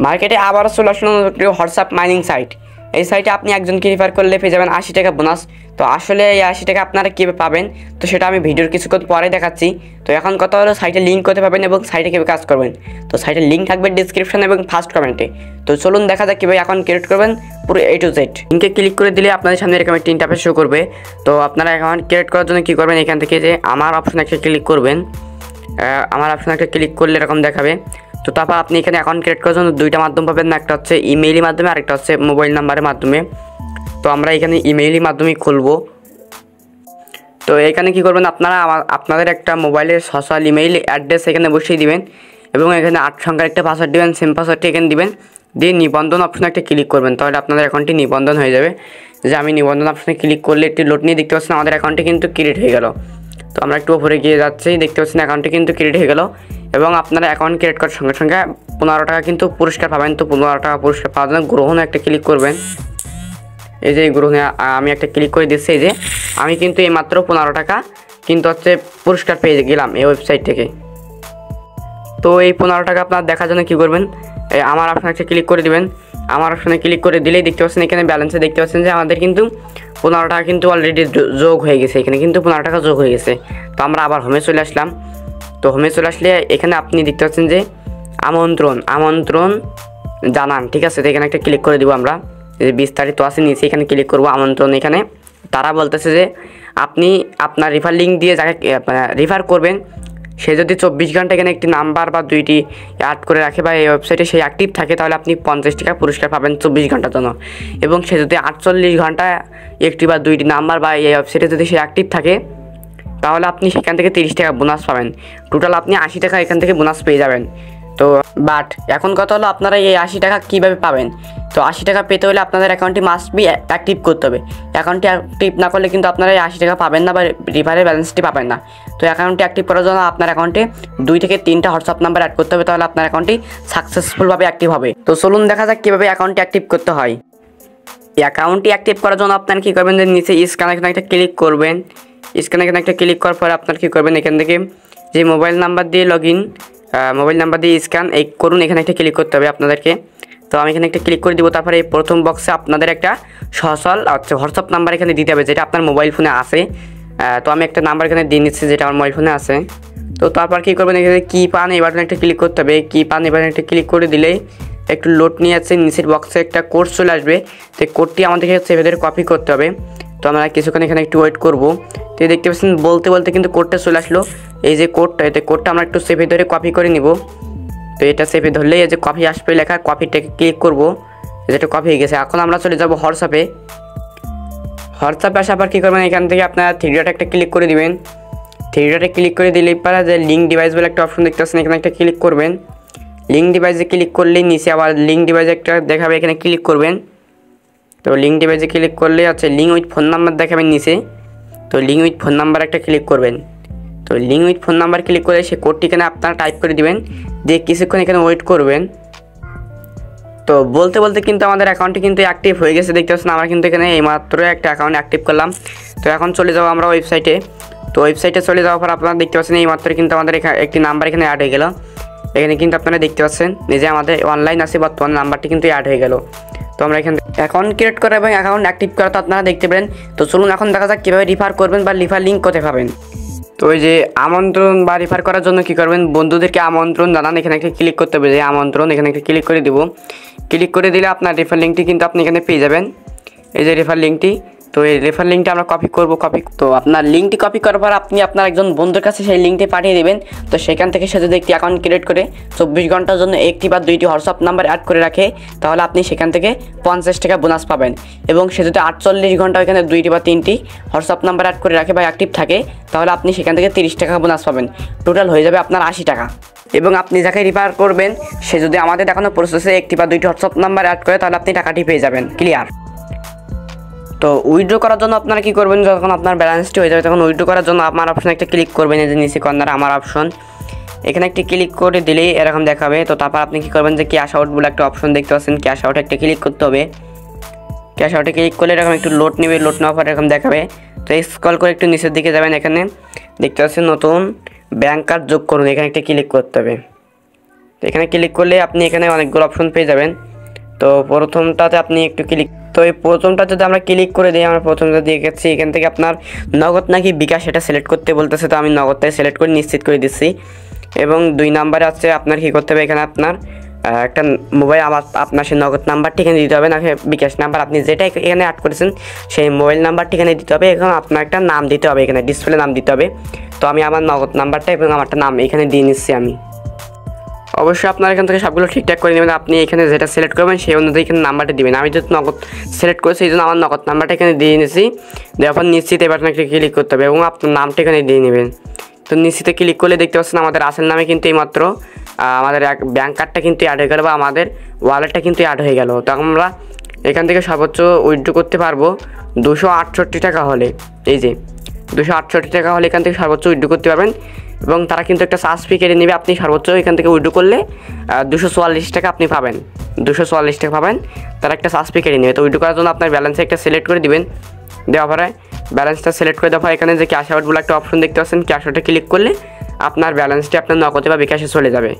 মার্কেটে আবারও চলে আসলো হোয়াটসঅ্যাপ মাইনিং সাইট। এই সাইটে আপনি একজনকে রেফার করলে পেয়ে যাবেন 80 টাকা বোনাস। তো আসলে এই 80 টাকা আপনারা কীভাবে পাবেন তো সেটা আমি ভিডিওর কিছুক্ষণ পরে দেখাচ্ছি। তো এখন কথা হলো সাইটে লিঙ্ক করতে পাবেন এবং সাইটে কীভাবে কাজ করবেন। তো সাইটের লিঙ্ক থাকবে ডিসক্রিপশন এবং ফার্স্ট কমেন্টে। তো চলুন দেখা যাক কীভাবে অ্যাকাউন্ট ক্রিয়েট করবেন পুরো A to Z। লিঙ্কে ক্লিক করে দিলে আপনাদের সামনে এরকম একটা ইন্টারফেস শো করবে। তো আপনারা অ্যাকাউন্ট ক্রিয়েট করার জন্য কী করবেন, এখান থেকে যে আমার অপশন একটা ক্লিক করবেন। আমার অপশন একটা ক্লিক করলে এরকম দেখাবে। তো তারপর আপনি এখানে অ্যাকাউন্ট ক্রিয়েট করার জন্য দুইটা মাধ্যম পাবেন, একটা হচ্ছে ইমেইলের মাধ্যমে আরেকটা হচ্ছে মোবাইল নাম্বারের মাধ্যমে। তো আমরা এখানে ইমেইলের মাধ্যমেই খুলব। তো এখানে কি করবেন, আপনারা আপনাদের একটা মোবাইলের সোশ্যাল ইমেইল অ্যাড্রেস এখানে বসিয়ে দিবেন এবং এখানে 8 সংখ্যার একটা পাসওয়ার্ড দিবেন, সেম পাসওয়ার্ডটি এখানে দিবেন, দিয়ে নিবন্ধন অপশনে একটা ক্লিক করবেন। তাহলে আপনাদের অ্যাকাউন্টটি নিবন্ধন হয়ে যাবে। যে আমি নিবন্ধন অপশনে ক্লিক করলে একটি লোড নিয়ে দেখতে পাচ্ছেন আমাদের অ্যাকাউন্টটি কিন্তু ক্রিয়েট হয়ে গেল। তো আমরা একটু উপরে গিয়ে যাচ্ছি, দেখতে পাচ্ছেন অ্যাকাউন্টটি কিন্তু ক্রিয়েট হয়ে গেল এবং আপনারা অ্যাকাউন্ট ক্রিয়েট করার সঙ্গে সঙ্গে 15 টাকা কিন্তু পুরস্কার পাবেন। তো 15 টাকা পুরস্কার পাওয়ার জন্য গ্রহণে একটা ক্লিক করবেন। এই যে গ্রহণে আমি একটা ক্লিক করে দিচ্ছি। এই যে আমি কিন্তু এই মাত্র 15 টাকা কিন্তু হচ্ছে পুরস্কার পেয়ে গেলাম এই ওয়েবসাইট থেকে। তো এই 15 টাকা আপনার দেখার জন্য কী করবেন, আমার অপশনে একটা ক্লিক করে দিবেন। আমার অপশনে ক্লিক করে দিলেই দেখতে পাচ্ছেন এখানে ব্যালেন্সে দেখতে পাচ্ছেন যে আমাদের কিন্তু 15 টাকা কিন্তু অলরেডি যোগ হয়ে গেছে। এখানে কিন্তু 15 টাকা যোগ হয়ে গেছে। তো আমরা আবার হোমে চলে আসলাম। তো হোমে চলে আসলে এখানে আপনি দেখতে পাচ্ছেন যে আমন্ত্রণ জানান, ঠিক আছে। তো এখানে একটা ক্লিক করে দিব আমরা। যে বিস্তারিত আছে নিচে এখানে ক্লিক করব আমন্ত্রণ। এখানে তারা বলতেছে যে আপনি আপনার রেফার লিঙ্ক দিয়ে যাকে রেফার করবেন সে যদি 24 ঘন্টা এখানে একটি নাম্বার বা দুইটি অ্যাড করে রাখে বা এই ওয়েবসাইটে সে অ্যাক্টিভ থাকে তাহলে আপনি 50 টাকা পুরস্কার পাবেন 24 ঘন্টার জন্য। এবং সে যদি 48 ঘন্টা একটি বা দুইটি নাম্বার বা এই ওয়েবসাইটে যদি সে অ্যাক্টিভ থাকে তাহলে আপনি সেখান থেকে 30 টাকা বোনাস পাবেন। টোটাল আপনি 80 টাকা এখান থেকে বোনাস পেয়ে যাবেন। তো বাট এখন কথা হলো আপনারা এই 80 টাকা কীভাবে পাবেন। তো 80 টাকা পেতে হলে আপনাদের অ্যাকাউন্টটি মাস্ট বি অ্যাক্টিভ করতে হবে। অ্যাকাউন্টটি অ্যাক্টিভ না করলে কিন্তু আপনারা এই 80 টাকা পাবেন না বা রিফারের ব্যালেন্সটি পাবেন না। তো অ্যাকাউন্টটি অ্যাক্টিভ করার জন্য আপনার অ্যাকাউন্টে 2 থেকে 3টা হোয়াটসঅ্যাপ নাম্বার অ্যাড করতে হবে, তাহলে আপনার অ্যাকাউন্টটি সাকসেসফুলভাবে অ্যাক্টিভ হবে। তো চলুন দেখা যাক কীভাবে অ্যাকাউন্টটি অ্যাক্টিভ করতে হয়। অ্যাকাউন্টটি অ্যাক্টিভ করার জন্য আপনার কী করবেন, যে নিচে স্ক্যান এখানে একটা ক্লিক করবেন। স্ক্যান এখানে একটা ক্লিক করার পরে আপনার কী করবেন, এখান থেকে যে মোবাইল নাম্বার দিয়ে মোবাইল নাম্বার দিয়ে স্ক্যান এই করুন, এখানে একটা ক্লিক করতে হবে আপনাদেরকে। তো আমি এখানে একটা ক্লিক করে দিব। তারপরে এই প্রথম বক্সে আপনাদের একটা সোশ্যাল হোয়াটসঅ্যাপ নাম্বার এখানে দিতে হবে যেটা আপনার মোবাইল ফোনে আছে। তো আমি একটা নাম্বার এখানে দিয়ে নিচ্ছি যেটা আমার মোবাইল ফোনে আছে। তো তারপর কী করবেন, এখানে কি পান এই বাটনে একটা ক্লিক করতে হবে। কি পান এই বাটনে একটা ক্লিক করে দিলেই একটু লোড নিয়ে যাচ্ছে, নিচের বক্সে একটা কোড চলে আসবে। তো এই কোডটি আমাদেরকে সেভেদের কপি করতে হবে। তো আমরা কিছুক্ষণ এখানে একটু ওয়েট করব। তো দেখতে পাচ্ছেন বলতে বলতে কিন্তু কোডটা চলে আসলো। এই যে কোডটা, এতে কোডটা আমরা একটু সেভে ধরে কপি করে নিব। তো এটা সেভে ধরলেই এই যে কপি আসবে লেখা, কপিটাকে ক্লিক করব, যেটা কপি হয়ে গেছে। এখন আমরা চলে যাব হোয়াটসঅ্যাপে। হোয়াটসঅ্যাপে আসার পর কী করবেন, এখান থেকে আপনার 3 ডট একটা ক্লিক করে দিবেন। 3 ডটে ক্লিক করে দিলেই পারা যে লিঙ্ক ডিভাইস বলে একটা অপশন দেখতে পাচ্ছেন, এখানে একটা ক্লিক করবেন। লিঙ্ক ডিভাইসে ক্লিক করলেই নিচে আবার লিঙ্ক ডিভাইসে একটা দেখাবে, এখানে ক্লিক করবেন। তো লিঙ্ক ডিভাইসে ক্লিক করলে আছে লিঙ্ক উইথ ফোন নাম্বার দেখাবেন নিচে। তো লিঙ্ক উইথ ফোন নাম্বার একটা ক্লিক করবেন। তো link with phone number click করে সে কোডটি এখানে আপনারা টাইপ করে দিবেন, দিয়ে কিছুক্ষণ এখানে ওয়েট করবেন। তো বলতে বলতে কিন্তু আমাদের অ্যাকাউন্টটি কিন্তু অ্যাক্টিভ হয়ে গেছে। দেখতে পাচ্ছেন আমরা কিন্তু এখানে এইমাত্র একটা অ্যাকাউন্ট অ্যাক্টিভ করলাম। তো এখন চলে যাবো আমরা ওয়েবসাইটে। তো ওয়েবসাইটে চলে যাওয়ার পর আপনারা দেখতে পাচ্ছেন এইমাত্র কিন্তু আমাদের একটি নাম্বার এখানে অ্যাড হয়ে গেল। এখানে কিন্তু আপনারা দেখতে পাচ্ছেন নিজে আমাদের অনলাইন আছে বর্তমান নাম্বারটি কিন্তু অ্যাড হয়ে গেল। তো আমরা এখানে অ্যাকাউন্ট ক্রিয়েট করা এবং অ্যাকাউন্ট অ্যাক্টিভ করা তো আপনারা দেখতে পেলেন। তো চলুন এখন দেখা যাক কীভাবে রিফার করবেন বা রিফার লিঙ্ক কোথায় পাবেন। তো ওই যে আমন্ত্রণ বা রিফার করার জন্য কী করবেন, বন্ধুদেরকে আমন্ত্রণ জানান, এখানে একটা ক্লিক করতে হবে। যে আমন্ত্রণ এখানে একটা ক্লিক করে দিব। ক্লিক করে দিলে আপনার রেফার লিঙ্কটি কিন্তু আপনি এখানে পেয়ে যাবেন। এই যে রেফার লিঙ্কটি, তো এই রেফার লিঙ্কটা আমরা কপি করব। তো আপনার লিঙ্কটি কপি করার পর আপনি আপনার একজন বন্ধুর কাছে সেই লিঙ্কটি পাঠিয়ে দেবেন। তো সেখান থেকে সে যদি একটি অ্যাকাউন্ট ক্রিয়েট করে 24 ঘন্টার জন্য একটি বা দুইটি হোয়াটসঅ্যাপ নাম্বার অ্যাড করে রাখে তাহলে আপনি সেখান থেকে 50 টাকা বোনাস পাবেন। এবং সে যদি 48 ঘন্টা এখানে 2টি বা 3টি হোয়াটসঅ্যাপ নাম্বার অ্যাড করে রাখে বা অ্যাক্টিভ থাকে তাহলে আপনি সেখান থেকে 30 টাকা বোনাস পাবেন। টোটাল হয়ে যাবে আপনার 80 টাকা। এবং আপনি যাকে রিফার করবেন সে যদি আমাদের দেখানো প্রসেসে একটি বা দুইটি হোয়াটসঅ্যাপ নাম্বার অ্যাড করে তাহলে আপনি টাকাটি পেয়ে যাবেন। ক্লিয়ার? তো উইথড্র করার জন্য আপনারা কী করবেন, যখন আপনার ব্যালেন্সটি হয়ে যাবে তখন উইথড্র করার জন্য আমার অপশনে একটা ক্লিক করবেন। এই যে নিচে কর্নারে আমার অপশন, এখানে একটি ক্লিক করে দিলেই এরকম দেখাবে। তো তারপর আপনি কী করবেন, যে ক্যাশ আউট বলে একটা অপশন দেখতে পাচ্ছেন, ক্যাশ আউটে একটা ক্লিক করতে হবে। ক্যাশ আউটে ক্লিক করলে এরকম একটু লোড নেবে, লোড নেওয়ার পর এরকম দেখাবে। তো স্ক্রল করে একটু নিচের দিকে যাবেন, এখানে দেখতে পাচ্ছেন নতুন ব্যাঙ্ক কার্ড যোগ করুন, এখানে একটা ক্লিক করতে হবে। তো এখানে ক্লিক করলে আপনি এখানে অনেকগুলো অপশন পেয়ে যাবেন। তো প্রথমটাতে আপনি একটু ক্লিক, তো এই প্রথমটা যদি আমরা ক্লিক করে দিই, আমরা প্রথমটা দিয়ে গেছি, এখান থেকে আপনার নগদ নাকি বিকাশ এটা সিলেক্ট করতে বলতেছে, তো আমি নগদটাই সিলেক্ট করে নিশ্চিত করে দিচ্ছি। এবং 2 নাম্বারে আছে আপনার কী করতে হবে, এখানে আপনার একটা মোবাইল আপনার সেই নগদ নাম্বারটি এখানে দিতে হবে, না বিকাশ নাম্বার আপনি যেটা এখানে অ্যাড করেছেন সেই মোবাইল নাম্বারটি এখানে দিতে হবে। এখন আপনার একটা নাম দিতে হবে, এখানে ডিসপ্লে নাম দিতে হবে। তো আমি আমার নগদ নাম্বারটা এবং আমারটা নাম এখানে দিয়ে নিচ্ছি আমি। অবশ্যই আপনার এখান থেকে সবগুলো ঠিকঠাক করে নেবেন। আপনি এখানে যেটা সিলেক্ট করবেন সেই অনুযায়ী এখানে নাম্বারটা দিবেন। আমি যেহেতু নগদ সিলেক্ট করেছি এই জন্য আমার নগদ নাম্বারটা এখানে দিয়ে নিয়েছি। দেওয়ার পর নিশ্চিত এই বাটনে ক্লিক করতে হবে এবং আপনার নামটা এখানে দিয়ে নেবেন। তো নিশ্চিতে ক্লিক করলে দেখতে পাচ্ছেন আমাদের আসল নামে কিন্তু এইমাত্র আমাদের ব্যাঙ্ক কার্ডটা কিন্তু অ্যাড হয়ে গেল বা আমাদের ওয়ালেটটা কিন্তু অ্যাড হয়ে গেল। তো আমরা এখান থেকে সর্বোচ্চ উইথড্র করতে পারবো 268 টাকা হলে। এই যে 268 টাকা হলে এখান থেকে সর্বোচ্চ উইথড্র করতে পারবেন এবং তারা কিন্তু একটা চার্জ ফি কেটে নেবে। আপনি সর্বোচ্চ এখান থেকে উইথড্র করলে 244 টাকা আপনি পাবেন, 244 টাকা পাবেন, তারা একটা চার্জ ফি কেটে নেবে। তো উইথড্র করার জন্য আপনার ব্যালেন্সে একটা সিলেক্ট করে দিবেন। দেওয়ার পরে ব্যালেন্সটা সিলেক্ট করে দেওয়ার পর এখানে যে ক্যাশ আউট বলে একটা অপশন দেখতে পাচ্ছেন, ক্যাশ আউটে ক্লিক করলে আপনার ব্যালেন্সটি আপনার নগদে বা বিকাশে চলে যাবে।